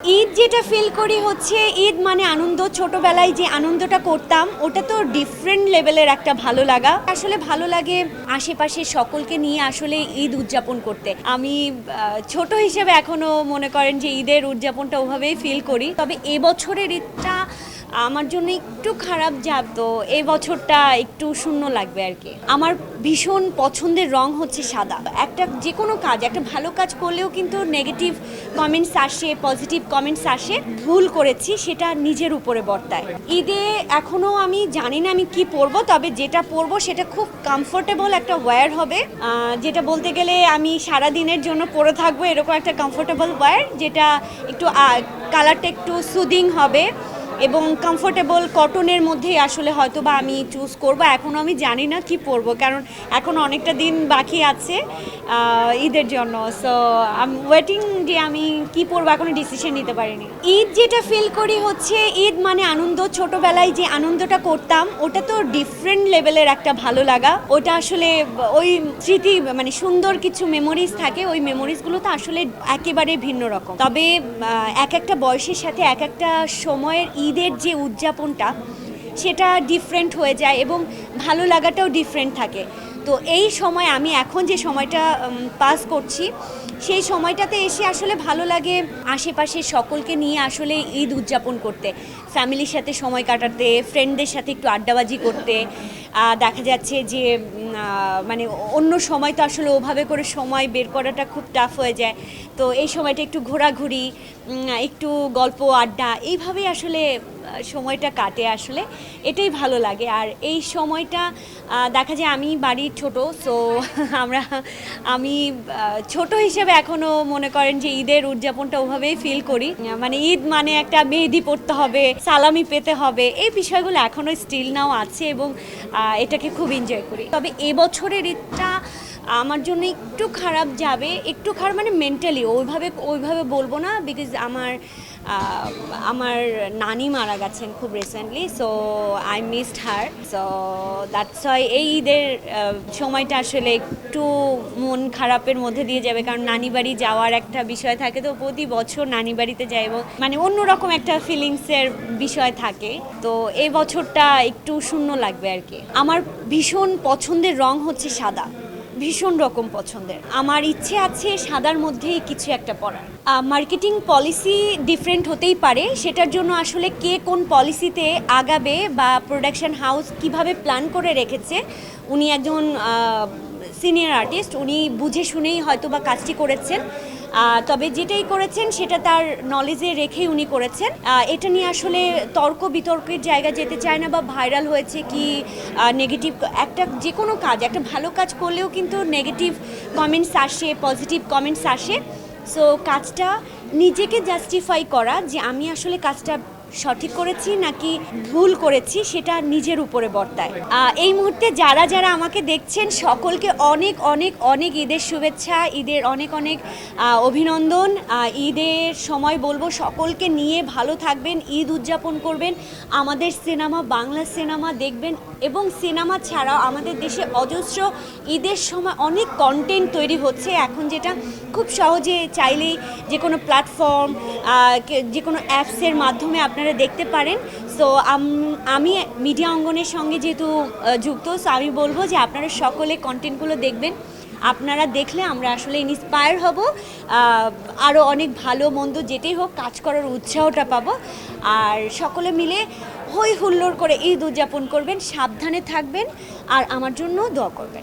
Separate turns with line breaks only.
ঈদ যেটা ফিল করি হচ্ছে ঈদ মানে আনন্দ। ছোটবেলায় যে আনন্দটা করতাম ওটা তো ডিফারেন্ট লেভেলের একটা ভালো লাগা। আসলে ভালো লাগে আশেপাশে সকলকে নিয়ে আসলে ঈদ উদযাপন করতে। আমি ছোট হিসেবে এখনো মনে করেন যে ঈদের উদযাপনটা ওভাবেই ফিল করি। তবে এবছরের ঈদটা আমার জন্য একটু খারাপ তো এই বছরটা একটু শূন্য লাগবে আর কি। আমার ভীষণ পছন্দের রং হচ্ছে সাদা। একটা যে কোনো কাজ, একটা ভালো কাজ করলেও কিন্তু নেগেটিভ কমেন্টস আসে, পজিটিভ কমেন্টস আসে। ভুল করেছি সেটা নিজের উপরে বর্তায়। ঈদে এখনও আমি জানি না আমি কি পরবো, তবে যেটা পরবো সেটা খুব কমফোর্টেবল একটা ওয়্যার হবে। যেটা বলতে গেলে আমি সারা দিনের জন্য পরে থাকবো এরকম একটা কমফোর্টেবল ওয়্যার, যেটা একটু কালারটা একটু সুদিং হবে এবং কমফোর্টেবল কটনের মধ্যেই আসলে হয়তো বা আমি চুজ করব। এখনও আমি জানি না কি পরবো, কারণ এখন অনেকটা দিন বাকি আছে ঈদের জন্য। সো আই এম ওয়েটিং যে আমি কি পরবো, এখনো ডিসিশন নিতে পারিনি। ঈদ যেটা ফিল করি হচ্ছে ঈদ মানে আনন্দ। ছোটবেলায় যে আনন্দটা করতাম ওটা তো ডিফারেন্ট লেভেলের একটা ভালো লাগা। ওটা আসলে ওই স্মৃতি, মানে সুন্দর কিছু মেমোরিজ থাকে, ওই মেমোরিজগুলো তো আসলে একেবারে ভিন্ন রকম। তবে এক একটা বয়সের সাথে এক একটা সময়ের ঈদের যে উদযাপনটা সেটা ডিফারেন্ট হয়ে যায় এবং ভালো লাগাটাও ডিফারেন্ট থাকে। তো এই সময় আমি এখন যে সময়টা পাস করছি সেই সময়টাতে এসে আসলে ভালো লাগে আশেপাশে সকলকে নিয়ে আসলে ঈদ উদযাপন করতে, ফ্যামিলির সাথে সময় কাটাতে, ফ্রেন্ডদের সাথে একটু আড্ডাবাজি করতে। দেখা যাচ্ছে যে মানে অন্য সময় তো আসলে ওভাবে করে সময় বের করাটা খুব টাফ হয়ে যায়। তো এই সময়টা একটু ঘোরাঘুরি, একটু গল্প আড্ডা, এইভাবেই আসলে সময়টা কাটে। আসলে এটাই ভালো লাগে। আর এই সময়টা দেখা যায় আমি বাড়ির ছোট, সো আমি ছোট হিসেবে এখনও মনে করেন যে ঈদের উদযাপনটা ওভাবেই ফিল করি। মানে ঈদ মানে একটা মেহেদি পড়তে হবে, সালামি পেতে হবে, এই বিষয়গুলো এখনও স্টিল নাও আছে এবং এটাকে খুব এনজয় করি। তবে এবছরের ঈদটা আমার জন্য একটু খারাপ যাবে। একটু খারাপ মানে মেন্টালি, ওইভাবে বলবো না, বিকজ আমার নানি মারা গেছেন খুব recently. So I missed her. So that's why এই ঈদের সময়টা আসলে একটু মন খারাপের মধ্যে দিয়ে যাবে, কারণ নানি বাড়ি যাওয়ার একটা বিষয় থাকে। তো প্রতি বছর নানি বাড়িতে যাই এবং মানে অন্যরকম একটা ফিলিংসের বিষয় থাকে। তো এই বছরটা একটু শূন্য লাগবে আর কি। আমার ভীষণ পছন্দের রং হচ্ছে সাদা, ভীষণ রকম পছন্দের। আমার ইচ্ছে আছে সাদার মধ্যেই কিছু একটা পরার। মার্কেটিং পলিসি ডিফারেন্ট হতেই পারে, সেটার জন্য আসলে কে কোন পলিসিতে আগাবে বা প্রোডাকশন হাউস কিভাবে প্ল্যান করে রেখেছে, উনি একজন সিনিয়র আর্টিস্ট, উনি বুঝে শুনেই হয়তো বা কাজটি করেছেন। তবে যেটাই করেছেন সেটা তার নলেজে রেখেই উনি করেছেন। এটা নিয়ে আসলে তর্ক বিতর্কের জায়গা যেতে চায় না, বা ভাইরাল হয়েছে কি নেগেটিভ। একটা যে কোনো কাজ, একটা ভালো কাজ করলেও কিন্তু নেগেটিভ কমেন্টস আসে, পজিটিভ কমেন্টস আসে। সো কাজটা নিজেকে জাস্টিফাই করা যে আমি আসলে কাজটা সঠিক করেছি নাকি ভুল করেছি সেটা নিজের উপরে বর্তায়। এই মুহূর্তে যারা যারা আমাকে দেখছেন সকলকে অনেক অনেক অনেক ঈদের শুভেচ্ছা, ঈদের অনেক অনেক অভিনন্দন। ঈদের সময় বলবো সকলকে নিয়ে ভালো থাকবেন, ঈদ উদযাপন করবেন, আমাদের সিনেমা, বাংলা সিনেমা দেখবেন। এবং সিনেমা ছাড়াও আমাদের দেশে অজস্র ঈদের সময় অনেক কন্টেন্ট তৈরি হচ্ছে এখন, যেটা খুব সহজে চাইলেই যে কোনো প্ল্যাটফর্ম, যে কোনো অ্যাপসের মাধ্যমে আপনারা দেখতে পারেন। সো আমি মিডিয়া অঙ্গনের সঙ্গে যেহেতু যুক্ত, সো আমি বলবো যে আপনারা সকলে কন্টেন্টগুলো দেখবেন। আপনারা দেখলে আমরা আসলে ইন্সপায়ার হব, আরও অনেক ভালো মন্দ যেটাই হোক কাজ করার উৎসাহটা পাবো। আর সকলে মিলে হই হুল্লোড় করে ঈদ উদযাপন করবেন, সাবধানে থাকবেন আর আমার জন্য দোয়া করবেন।